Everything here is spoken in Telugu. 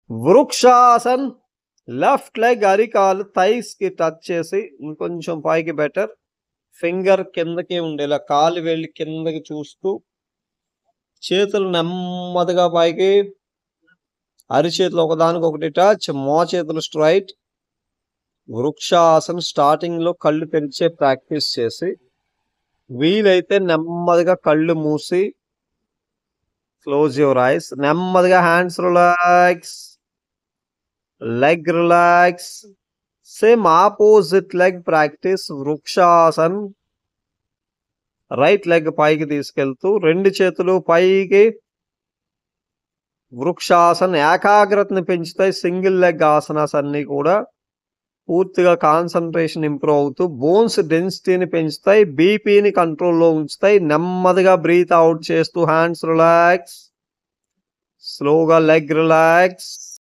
వృక్షాసన్. లెఫ్ట్ లెగ్ అరికాలు థైస్ కి టచ్ చేసి ఇంకొంచెం పైకి బెటర్. ఫింగర్ కిందకి ఉండేలా కాలు వెళ్ళి కిందకి చూస్తూ చేతులు నెమ్మదిగా పైకి, అరిచేతులు ఒకదానికి ఒకటి టచ్, మోచేతులు స్ట్రైట్. వృక్షాసన్ స్టార్టింగ్ లో కళ్ళు తెరిచే ప్రాక్టీస్ చేసి వీలైతే నెమ్మదిగా కళ్ళు మూసి క్లోజ్ యువర్ ఐస్. నెమ్మదిగా hands relax, leg relax. Same opposite leg practice. Vrikshasan right leg పైకి తీసుకెళ్తూ రెండు చేతులు పైకి. వృక్షాసన్ ఏకాగ్రతని పెంచుతాయి. సింగిల్ లెగ్ ఆసనాస్ అన్ని కూడా పూర్తిగా కాన్సన్ట్రేషన్ ఇంప్రూవ్ అవుతూ బోన్స్ డెన్సిటీని పెంచుతాయి, బీపీని కంట్రోల్లో ఉంచుతాయి. నెమ్మదిగా బ్రీత్ అవుట్ చేస్తూ హ్యాండ్స్ రిలాక్స్, స్లోగా లెగ్ రిలాక్స్.